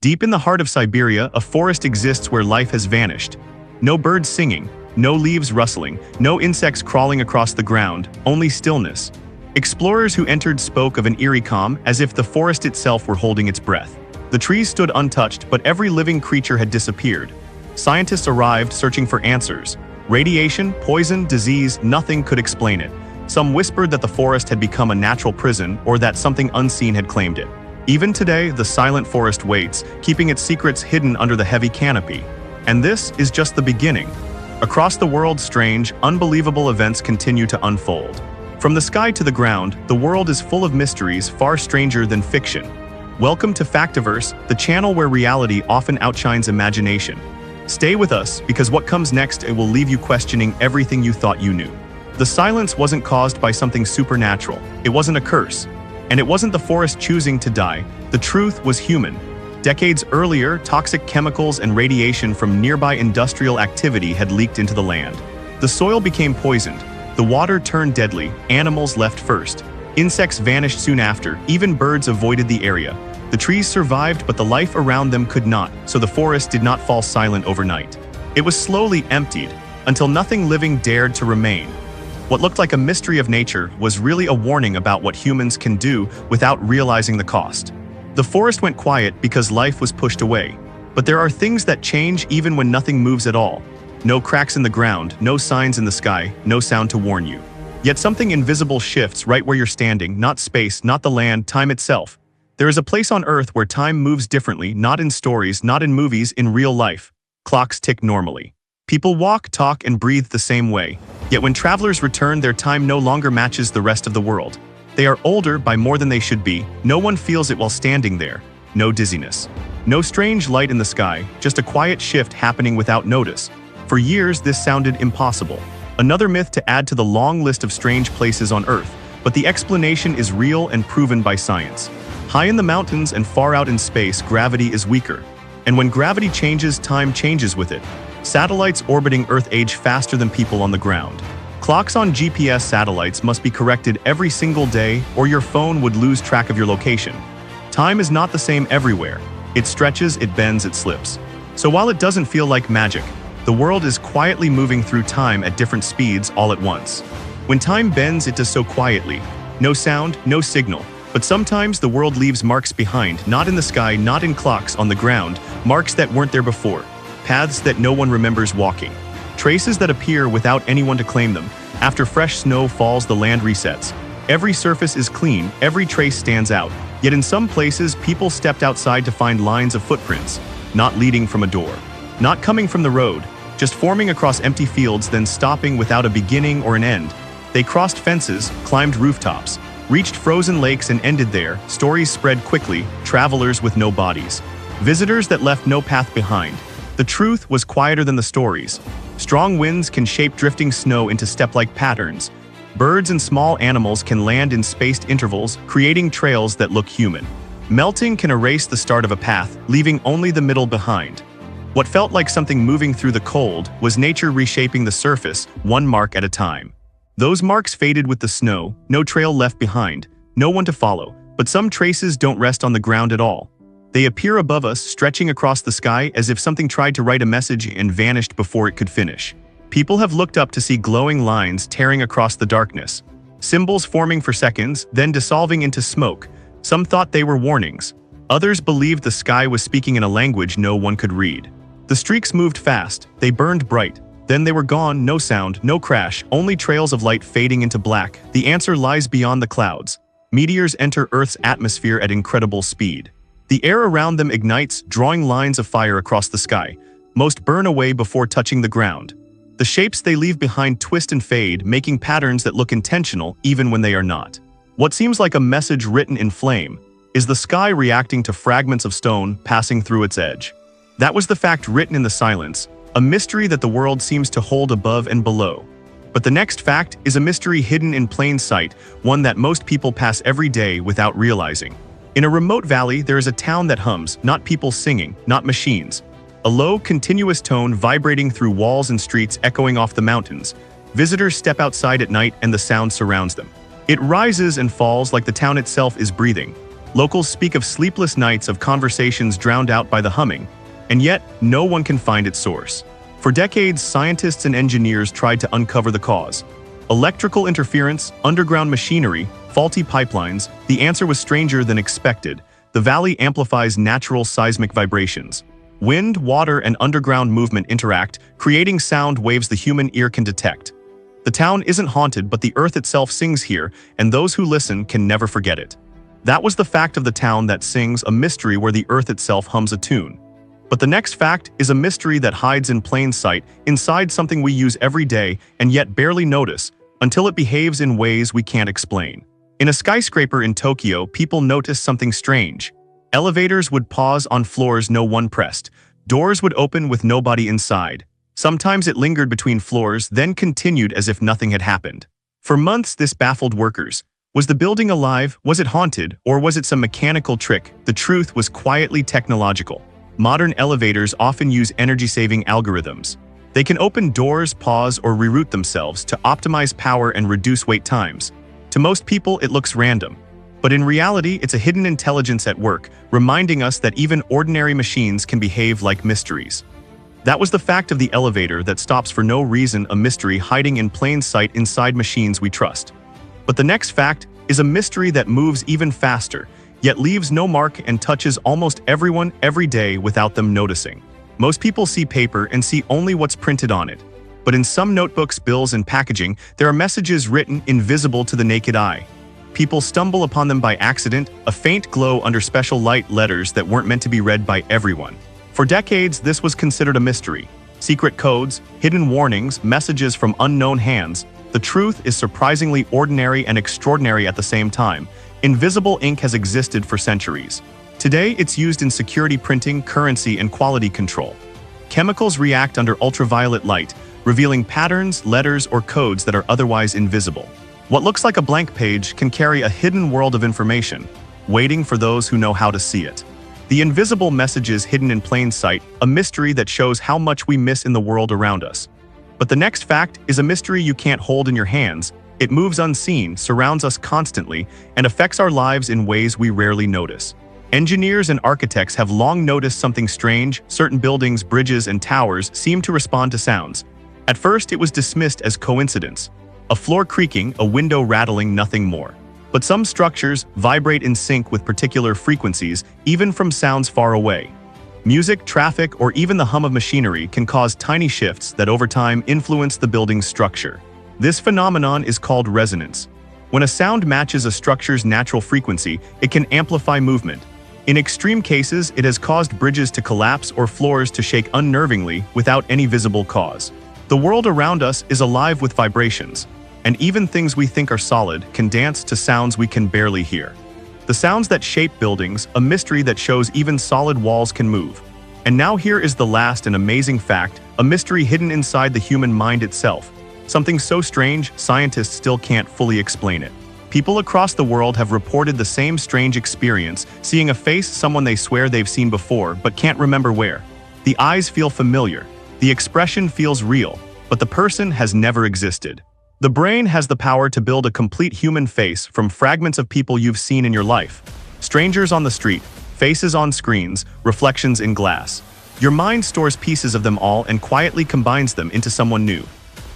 Deep in the heart of Siberia, a forest exists where life has vanished. No birds singing, no leaves rustling, no insects crawling across the ground, only stillness. Explorers who entered spoke of an eerie calm, as if the forest itself were holding its breath. The trees stood untouched, but every living creature had disappeared. Scientists arrived searching for answers. Radiation, poison, disease, nothing could explain it. Some whispered that the forest had become a natural prison or that something unseen had claimed it. Even today, the silent forest waits, keeping its secrets hidden under the heavy canopy. And this is just the beginning. Across the world, strange, unbelievable events continue to unfold. From the sky to the ground, the world is full of mysteries far stranger than fiction. Welcome to Factiverse, the channel where reality often outshines imagination. Stay with us, because what comes next, it will leave you questioning everything you thought you knew. The silence wasn't caused by something supernatural. It wasn't a curse. And it wasn't the forest choosing to die. The truth was human. Decades earlier, toxic chemicals and radiation from nearby industrial activity had leaked into the land. The soil became poisoned. The water turned deadly. Animals left first. Insects vanished soon after. Even birds avoided the area. The trees survived, but the life around them could not, so the forest did not fall silent overnight. It was slowly emptied, until nothing living dared to remain. What looked like a mystery of nature was really a warning about what humans can do without realizing the cost. The forest went quiet because life was pushed away. But there are things that change even when nothing moves at all. No cracks in the ground, no signs in the sky, no sound to warn you. Yet something invisible shifts right where you're standing, not space, not the land, time itself. There is a place on Earth where time moves differently, not in stories, not in movies, in real life. Clocks tick normally. People walk, talk, and breathe the same way. Yet when travelers return, their time no longer matches the rest of the world. They are older by more than they should be. No one feels it while standing there. No dizziness. No strange light in the sky, just a quiet shift happening without notice. For years, this sounded impossible. Another myth to add to the long list of strange places on Earth, but the explanation is real and proven by science. High in the mountains and far out in space, gravity is weaker. And when gravity changes, time changes with it. Satellites orbiting Earth age faster than people on the ground. Clocks on GPS satellites must be corrected every single day, or your phone would lose track of your location. Time is not the same everywhere. It stretches, it bends, it slips. So while it doesn't feel like magic, the world is quietly moving through time at different speeds all at once. When time bends, it does so quietly. No sound, no signal. But sometimes the world leaves marks behind, not in the sky, not in clocks, on the ground, marks that weren't there before. Paths that no one remembers walking. Traces that appear without anyone to claim them. After fresh snow falls, the land resets. Every surface is clean, every trace stands out. Yet in some places, people stepped outside to find lines of footprints, not leading from a door, not coming from the road, just forming across empty fields, then stopping without a beginning or an end. They crossed fences, climbed rooftops, reached frozen lakes and ended there. Stories spread quickly, travelers with no bodies. Visitors that left no path behind. The truth was quieter than the stories. Strong winds can shape drifting snow into step-like patterns. Birds and small animals can land in spaced intervals, creating trails that look human. Melting can erase the start of a path, leaving only the middle behind. What felt like something moving through the cold was nature reshaping the surface, one mark at a time. Those marks faded with the snow, no trail left behind, no one to follow, but some traces don't rest on the ground at all. They appear above us, stretching across the sky as if something tried to write a message and vanished before it could finish. People have looked up to see glowing lines tearing across the darkness. Symbols forming for seconds, then dissolving into smoke. Some thought they were warnings. Others believed the sky was speaking in a language no one could read. The streaks moved fast. They burned bright. Then they were gone, no sound, no crash, only trails of light fading into black. The answer lies beyond the clouds. Meteors enter Earth's atmosphere at incredible speed. The air around them ignites, drawing lines of fire across the sky. Most burn away before touching the ground. The shapes they leave behind twist and fade, making patterns that look intentional even when they are not. What seems like a message written in flame is the sky reacting to fragments of stone passing through its edge. That was the fact written in the silence, a mystery that the world seems to hold above and below. But the next fact is a mystery hidden in plain sight, one that most people pass every day without realizing. In a remote valley, there is a town that hums, not people singing, not machines. A low, continuous tone vibrating through walls and streets, echoing off the mountains. Visitors step outside at night and the sound surrounds them. It rises and falls like the town itself is breathing. Locals speak of sleepless nights of conversations drowned out by the humming, and yet no one can find its source. For decades, scientists and engineers tried to uncover the cause. Electrical interference, underground machinery, faulty pipelines, the answer was stranger than expected. The valley amplifies natural seismic vibrations. Wind, water, and underground movement interact, creating sound waves the human ear can detect. The town isn't haunted, but the earth itself sings here, and those who listen can never forget it. That was the fact of the town that sings, a mystery where the earth itself hums a tune. But the next fact is a mystery that hides in plain sight, inside something we use every day and yet barely notice, until it behaves in ways we can't explain. In a skyscraper in Tokyo, people noticed something strange. Elevators would pause on floors no one pressed. Doors would open with nobody inside. Sometimes it lingered between floors, then continued as if nothing had happened. For months, this baffled workers. Was the building alive? Was it haunted? Or was it some mechanical trick? The truth was quietly technological. Modern elevators often use energy-saving algorithms. They can open doors, pause, or reroute themselves to optimize power and reduce wait times. To most people, it looks random. But in reality, it's a hidden intelligence at work, reminding us that even ordinary machines can behave like mysteries. That was the fact of the elevator that stops for no reason, a mystery hiding in plain sight inside machines we trust. But the next fact is a mystery that moves even faster, yet leaves no mark and touches almost everyone every day without them noticing. Most people see paper and see only what's printed on it. But in some notebooks, bills, and packaging, there are messages written invisible to the naked eye. People stumble upon them by accident, a faint glow under special light, letters that weren't meant to be read by everyone. For decades, this was considered a mystery. Secret codes, hidden warnings, messages from unknown hands. The truth is surprisingly ordinary and extraordinary at the same time. Invisible ink has existed for centuries. Today, it's used in security printing, currency, and quality control. Chemicals react under ultraviolet light, revealing patterns, letters, or codes that are otherwise invisible. What looks like a blank page can carry a hidden world of information, waiting for those who know how to see it. The invisible messages hidden in plain sight, a mystery that shows how much we miss in the world around us. But the next fact is a mystery you can't hold in your hands. It moves unseen, surrounds us constantly, and affects our lives in ways we rarely notice. Engineers and architects have long noticed something strange. Certain buildings, bridges, and towers seem to respond to sounds. At first, it was dismissed as coincidence. A floor creaking, a window rattling, nothing more. But some structures vibrate in sync with particular frequencies, even from sounds far away. Music, traffic, or even the hum of machinery can cause tiny shifts that over time influence the building's structure. This phenomenon is called resonance. When a sound matches a structure's natural frequency, it can amplify movement. In extreme cases, it has caused bridges to collapse or floors to shake unnervingly without any visible cause. The world around us is alive with vibrations, and even things we think are solid can dance to sounds we can barely hear. The sounds that shape buildings, a mystery that shows even solid walls can move. And now here is the last and amazing fact, a mystery hidden inside the human mind itself. Something so strange, scientists still can't fully explain it. People across the world have reported the same strange experience, seeing a face, someone they swear they've seen before but can't remember where. The eyes feel familiar, the expression feels real, but the person has never existed. The brain has the power to build a complete human face from fragments of people you've seen in your life. Strangers on the street, faces on screens, reflections in glass. Your mind stores pieces of them all and quietly combines them into someone new.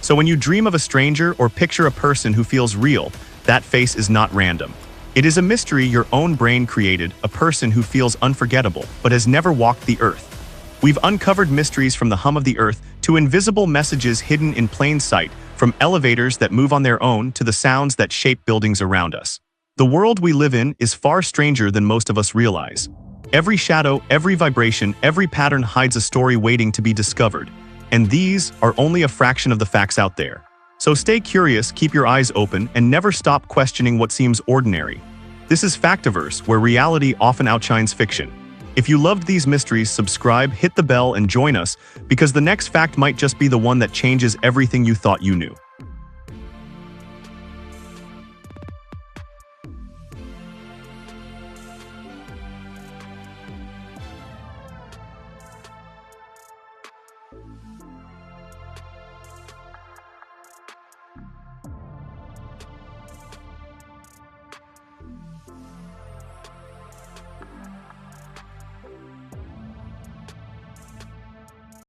So when you dream of a stranger or picture a person who feels real, that face is not random. It is a mystery your own brain created, a person who feels unforgettable but has never walked the earth. We've uncovered mysteries from the hum of the earth to invisible messages hidden in plain sight, from elevators that move on their own to the sounds that shape buildings around us. The world we live in is far stranger than most of us realize. Every shadow, every vibration, every pattern hides a story waiting to be discovered. And these are only a fraction of the facts out there. So stay curious, keep your eyes open, and never stop questioning what seems ordinary. This is Factiverse, where reality often outshines fiction. If you loved these mysteries, subscribe, hit the bell, and join us, because the next fact might just be the one that changes everything you thought you knew.